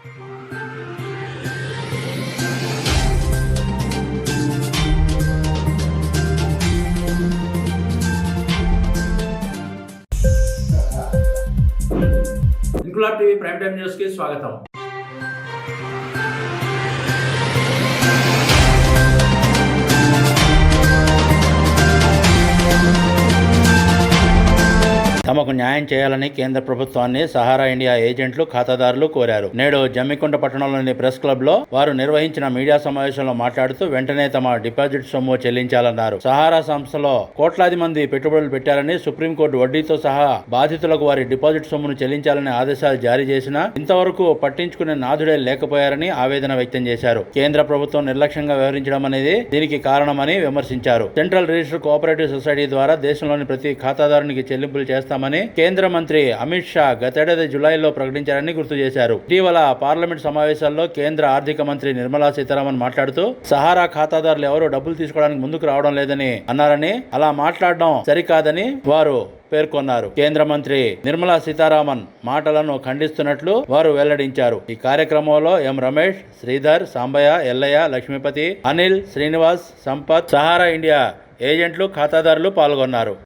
Inquilab TV prime time news కి స్వాగతం. తమకు న్యాయం చేయాలని కేంద్ర ప్రభుత్వాన్ని సహారా ఇండియా ఏజెంట్లు ఖాతాదారులు కోరారు. నేడు జమ్మికుంట పట్టణంలోని ప్రెస్ క్లబ్ లో వారు నిర్వహించిన మీడియా సమావేశంలో మాట్లాడుతూ వెంటనే తమ డిపాజిట్ సొమ్ము చెల్లించాలన్నారు. సహారా సంస్థలో కోట్లాది మంది పెట్టుబడులు పెట్టారని, సుప్రీంకోర్టు వడ్డీతో సహా బాధితులకు వారి డిపాజిట్ సొమ్మును చెల్లించాలని ఆదేశాలు జారీ చేసినా ఇంతవరకు పట్టించుకునే నాథుడే లేకపోయారని ఆవేదన వ్యక్తం చేశారు. కేంద్ర ప్రభుత్వం నిర్లక్ష్యంగా వ్యవహరించడం అనేది దీనికి కారణమని విమర్శించారు. సెంట్రల్ రిజిస్టర్ కోఆపరేటివ్ సొసైటీ ద్వారా దేశంలోని ప్రతి ఖాతాదారునికి చెల్లింపులు చేస్తామని కేంద్ర మంత్రి అమిత్ షా గతేడాది జులైలో ప్రకటించారని గుర్తు చేశారు. ఇటీవల పార్లమెంట్ సమావేశాల్లో కేంద్ర ఆర్థిక మంత్రి నిర్మలా సీతారామన్ మాట్లాడుతూ సహారా ఖాతాదారులు ఎవరూ డబ్బులు తీసుకోవడానికి ముందుకు రావడం లేదని అన్నారని, అలా మాట్లాడడం సరికాదని వారు పేర్కొన్నారు. కేంద్ర మంత్రి నిర్మలా సీతారామన్ మాటలను ఖండిస్తున్నట్లు వారు వెల్లడించారు. ఈ కార్యక్రమంలో ఎం రమేష్, శ్రీధర్, సాంబయ్య, ఎల్లయ్య, లక్ష్మీపతి, అనిల్, శ్రీనివాస్, సంపత్, సహారా ఇండియా ఏజెంట్లు ఖాతాదారులు పాల్గొన్నారు.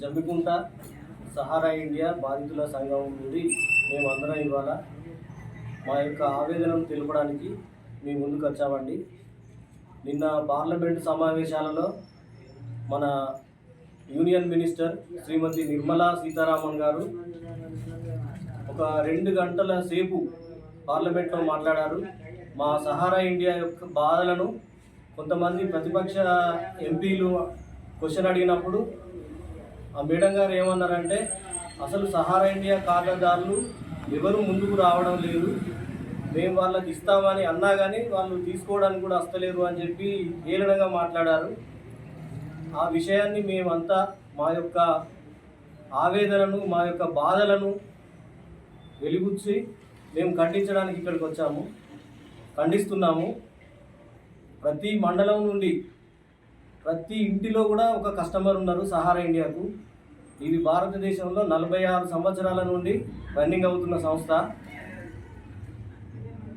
జమ్మికుంట సహారా ఇండియా బాధితుల సంఘం నుండి మేమందరం ఇవాళ మా యొక్క ఆవేదనను తెలపడానికి మీ ముందుకు వచ్చామండి. నిన్న పార్లమెంటు సమావేశాలలో మన యూనియన్ మినిస్టర్ శ్రీమతి నిర్మలా సీతారామన్ గారు ఒక 2 గంటల సేపు పార్లమెంట్లో మాట్లాడారు. మా సహారా ఇండియా యొక్క బాధలను కొంతమంది ప్రతిపక్ష ఎంపీలు క్వశ్చన్ అడిగినప్పుడు ఆ మేడం గారు ఏమన్నారంటే, అసలు సహారా ఇండియా ఖాతాదారులు ఎవరు ముందుకు రావడం లేదు, మేము వాళ్ళకి ఇస్తామని అన్నా కానీ వాళ్ళు తీసుకోవడానికి కూడా వస్తలేరు అని చెప్పి హేళనగా మాట్లాడారు. ఆ విషయాన్ని మేమంతా మా యొక్క ఆవేదనను, మా యొక్క బాధలను వెలిబుచ్చి మేము ఖండించడానికి ఇక్కడికి వచ్చాము, ఖండిస్తున్నాము. ప్రతి మండలం నుండి ప్రతి ఇంటిలో కూడా ఒక కస్టమర్ ఉన్నారు సహారా ఇండియాకు. ఇది భారతదేశంలో 46 సంవత్సరాల నుండి రన్నింగ్ అవుతున్న సంస్థ.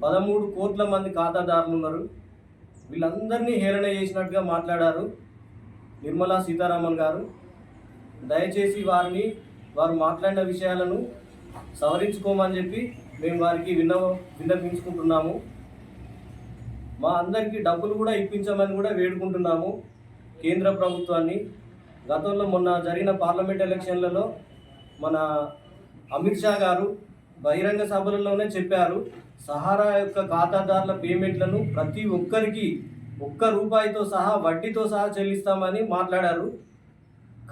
13 కోట్ల మంది ఖాతాదారులు ఉన్నారు. వీళ్ళందరినీ హేళన చేసినట్టుగా మాట్లాడారు నిర్మలా సీతారామన్ గారు. దయచేసి వారు మాట్లాడిన విషయాలను సవరించుకోమని చెప్పి మేము వారికి విన్నపించుకుంటున్నాము. మా అందరికీ డబ్బులు కూడా ఇప్పించమని కూడా వేడుకుంటున్నాము కేంద్ర ప్రభుత్వాన్ని. గతంలో మొన్న జరిగిన పార్లమెంట్ ఎలక్షన్లలో మన అమిత్ షా గారు బహిరంగ సభలలోనే చెప్పారు, సహారా యొక్క ఖాతాదారుల పేమెంట్లను ప్రతి ఒక్కరికి ₹1 సహా వడ్డీతో సహా చెల్లిస్తామని మాట్లాడారు.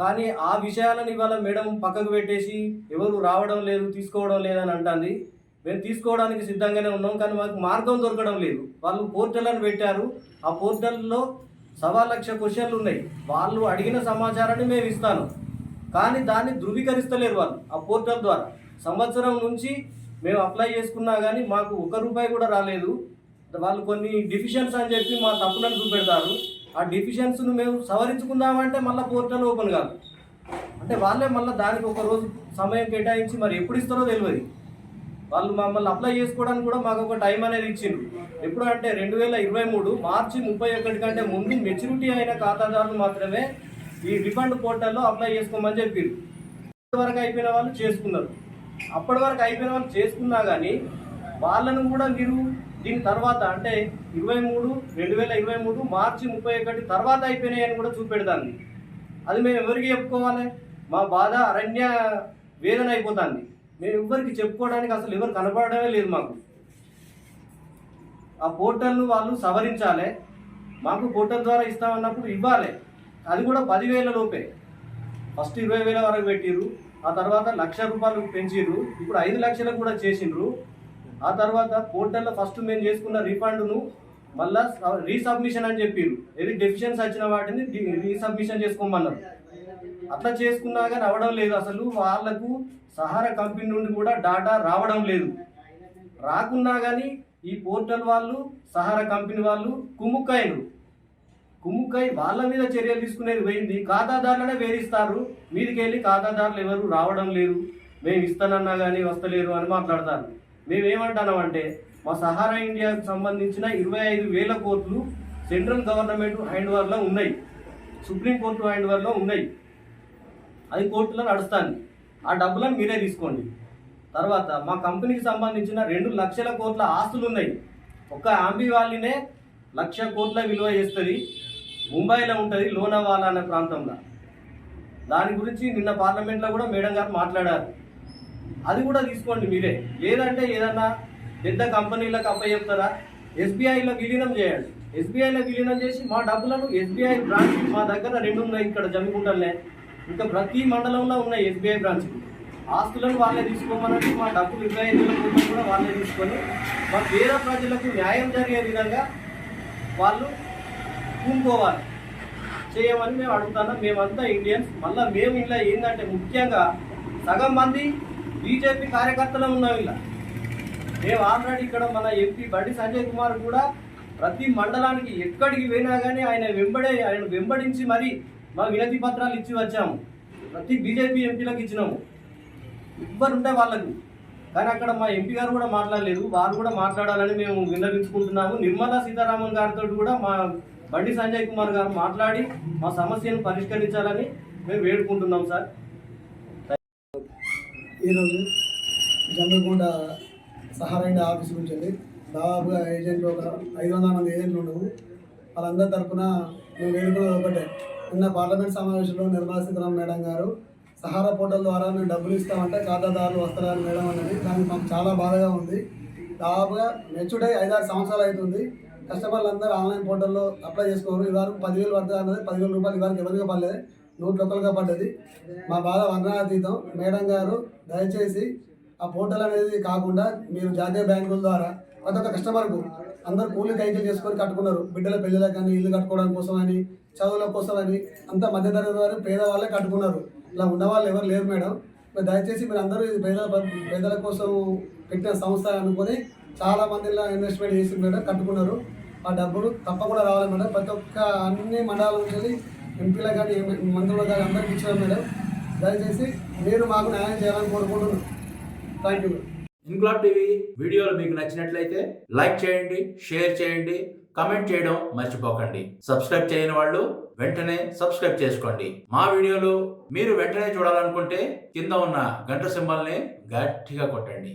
కానీ ఆ విషయాలను ఇవాళ మేడం పక్కకు పెట్టేసి ఎవరు రావడం లేదు, తీసుకోవడం లేదని అంటుంది. మేము తీసుకోవడానికి సిద్ధంగానే ఉన్నాం, కానీ మాకు మార్గం దొరకడం లేదు. వాళ్ళు పోర్టల్ని పెట్టారు, ఆ పోర్టల్లో 1,00,000 క్వశ్చన్లు ఉన్నాయి. వాళ్ళు అడిగిన సమాచారాన్ని మేము ఇస్తాను, కానీ దాన్ని ధృవీకరిస్తలేరు వాళ్ళు ఆ పోర్టల్ ద్వారా. సంవత్సరం నుంచి మేము అప్లై చేసుకున్నా కానీ మాకు ₹1 కూడా రాలేదు. వాళ్ళు కొన్ని డిఫిషన్స్ అని చెప్పి మా తప్పులను చూపెడతారు. ఆ డిఫిషన్స్ను మేము సవరించుకుందామంటే మళ్ళీ పోర్టల్ ఓపెన్ కాదు. అంటే వాళ్ళే మళ్ళీ దానికి ఒక రోజు సమయం కేటాయించి మరి ఎప్పుడు ఇస్తారో తెలియదు. వాళ్ళు మమ్మల్ని అప్లై చేసుకోవడానికి కూడా మాకు ఒక టైం అనేది ఇచ్చిండ్రు. ఎప్పుడు అంటే 2023 మార్చి 31 కంటే ముందు మెచ్యూరిటీ అయిన ఖాతాదారులు మాత్రమే ఈ రిఫండ్ పోర్టల్లో అప్లై చేసుకోమని చెప్పారు. అప్పటి వరకు అయిపోయిన వాళ్ళు చేసుకున్నారు. అప్పటి వరకు అయిపోయిన వాళ్ళు చేసుకున్నా కానీ వాళ్ళను కూడా మీరు దీని తర్వాత అంటే 2023 మార్చి 31 తర్వాత అయిపోయినాయని కూడా చూపెడతాను. అది మేము ఎవరికి చెప్పుకోవాలి? మా బాధ అరణ్య వేదన అయిపోతుంది. మేము ఎవరికి చెప్పుకోవడానికి అసలు ఎవరు కనపడమే లేదు మాకు. ఆ పోర్టల్ను వాళ్ళు సవరించాలి. మాకు పోర్టల్ ద్వారా ఇస్తామన్నప్పుడు ఇవ్వాలి. అది కూడా 10,000 లోపే. ఫస్ట్ 20,000 వరకు పెట్టిర్రు, ఆ తర్వాత ₹1,00,000 పెంచిర్రు, ఇప్పుడు 5 లక్షలకు కూడా చేసిండ్రు. ఆ తర్వాత పోర్టల్లో ఫస్ట్ మేము చేసుకున్న రిఫండ్ను మళ్ళీ రీసబ్మిషన్ అని చెప్పిర్రు. ఏది డెఫిషియన్స్ వచ్చిన వాటిని రీసబ్మిషన్ చేసుకోమన్నారు. అట్లా చేసుకున్నా కానీ అవ్వడం లేదు. అసలు వాళ్లకు సహారా కంపెనీ నుండి కూడా డాటా రావడం లేదు. రాకున్నా కానీ ఈ పోర్టల్ వాళ్ళు సహారా కంపెనీ వాళ్ళు కుమ్ముక్కై వాళ్ళ మీద చర్యలు తీసుకునేది పోయింది. ఖాతాదారులనే వేధిస్తారు. మీదికి వెళ్ళి ఖాతాదారులు ఎవరు రావడం లేదు, మేము ఇస్తానన్నా కానీ వస్తలేరు అని మాట్లాడతారు. మేమేమంటున్నామంటే మా సహారా ఇండియాకు సంబంధించిన 25,000 కోట్లు సెంట్రల్ గవర్నమెంట్ హ్యాండ్ ఓవర్లో ఉన్నాయి, సుప్రీంకోర్టు హ్యాండ్ ఓవర్లో ఉన్నాయి, అది కోర్టులో నడుస్తుంది. ఆ డబ్బులను మీరే తీసుకోండి. తర్వాత మా కంపెనీకి సంబంధించిన 2 లక్షల కోట్ల ఆస్తులు ఉన్నాయి. ఒక్క ఆంబి వాళ్ళనే 1,00,000 కోట్ల విలువ చేస్తుంది. ముంబైలో ఉంటుంది, లోనావాలా అనే ప్రాంతంలో. దాని గురించి నిన్న పార్లమెంట్లో కూడా మేడం గారు మాట్లాడారు. అది కూడా తీసుకోండి మీరే. లేదంటే ఏదన్నా పెద్ద కంపెనీలకు అప్పచెప్తారా, ఎస్బీఐలో విలీనం చేయండి. ఎస్బీఐలో విలీనం చేసి మా డబ్బులను ఎస్బీఐ బ్రాంచ్ మా దగ్గర 2 ఉన్నాయి ఇక్కడ జమ్మికుంటలే, ఇంకా ప్రతి మండలంలో ఉన్నాయి ఎస్బీఐ బ్రాంచ్. ఆస్తులను వాళ్ళే తీసుకోమన్నట్టు మా డబ్బులు 25,000 కోట్లు కూడా వాళ్ళే తీసుకొని మా పేద ప్రజలకు న్యాయం జరిగే విధంగా వాళ్ళు పూనుకోవాలి, చేయమని మేము అడుగుతున్నాం. మేమంతా ఇండియన్స్. మళ్ళీ మేము ఇలా ఏంటంటే ముఖ్యంగా సగం మంది బీజేపీ కార్యకర్తలు ఉన్నాం ఇలా. మేము ఆల్రెడీ ఇక్కడ మన ఎంపీ బండి సంజయ్ కుమార్ కూడా ప్రతి మండలానికి ఎక్కడికి పోయినా కానీ ఆయన వెంబడించి మరి మా వినతి పత్రాలు ఇచ్చి వచ్చాము. ప్రతి బీజేపీ ఎంపీలకు ఇచ్చినాము, ఇవ్వరుంటే వాళ్ళకు. కానీ అక్కడ మా ఎంపీ గారు కూడా మాట్లాడలేదు. వారు కూడా మాట్లాడాలని మేము విన్నవించుకుంటున్నాము. నిర్మలా సీతారామన్ గారితో కూడా మా బండి సంజయ్ కుమార్ గారు మాట్లాడి మా సమస్యను పరిష్కరించాలని మేము వేడుకుంటున్నాం సార్. ఈరోజు జమ్మికుంట సహారా ఇండియా ఆఫీస్ నుంచి వెళ్ళి దాదాపుగా ఏజెంట్లు ఒక 500 మంది ఏజెంట్లు ఉండవు. వాళ్ళందరి తరఫున మేము వేడుకున్నది ఒకటే. నిన్న పార్లమెంట్ సమావేశంలో నిర్మలా సీతారామన్ మేడం గారు సహారా పోర్టల్ ద్వారా మేము డబ్బులు ఇస్తామంటే ఖాతాదారులు వస్తారని మేడం అనేది దానికి మాకు చాలా బాధగా ఉంది. దాదాపుగా మెచ్యూర్డ్ 5-6 సంవత్సరాలు అవుతుంది. కస్టమర్లు అందరూ ఆన్లైన్ పోర్టల్లో అప్లై చేసుకోరు. ఇవాళ 10,000 పడుతుంది అన్నది 10,000 రూపాయలు ఇవాళ ఎవరిగా పడలేదు, 100 రూపాయలుగా పడ్డది. మా బాధ వర్ణనాతీతం. మేడం గారు దయచేసి ఆ పోర్టల్ అనేది కాకుండా మీరు జాతీయ బ్యాంకుల ద్వారా ప్రతి ఒక్క కస్టమర్కు అందరూ కూలి కైకిలు చేసుకొని కట్టుకున్నారు. బిడ్డల పెళ్ళిళ్ళకి కానీ, ఇల్లు కట్టుకోవడం కోసం అని, చదువుల కోసం అని, అంతా మధ్యతరగతి వారు పేదవాళ్ళే కట్టుకున్నారు. ఇలా ఉన్నవాళ్ళు ఎవరు లేరు మేడం. మీరు దయచేసి మీరు అందరూ ఇది పేదల కోసం పెట్టిన సంస్థ అనుకొని చాలామంది ఇలా ఇన్వెస్ట్మెంట్ చేసి మేడం కట్టుకున్నారు. ఆ డబ్బులు తప్పకుండా రావాలి మేడం. ప్రతి ఒక్క అన్ని మండలాల నుంచి ఎంపీలకు కానీ మంత్రులకు కానీ అందరికీ ఇచ్చినారు మేడం. దయచేసి మీరు మాకు న్యాయం చేయాలని కోరుకుంటున్నాను. Thank you. ఇన్క్లాబ్ టీవీ వీడియోలు మీకు నచ్చినట్లయితే లైక్ చేయండి, షేర్ చేయండి, కమెంట్ చేయడం మర్చిపోకండి. సబ్స్క్రైబ్ చేయని వాళ్ళు వెంటనే సబ్స్క్రైబ్ చేసుకోండి. మా వీడియోలు మీరు వెంటనే చూడాలనుకుంటే కింద ఉన్న గంట సింబల్ని గట్టిగా కొట్టండి.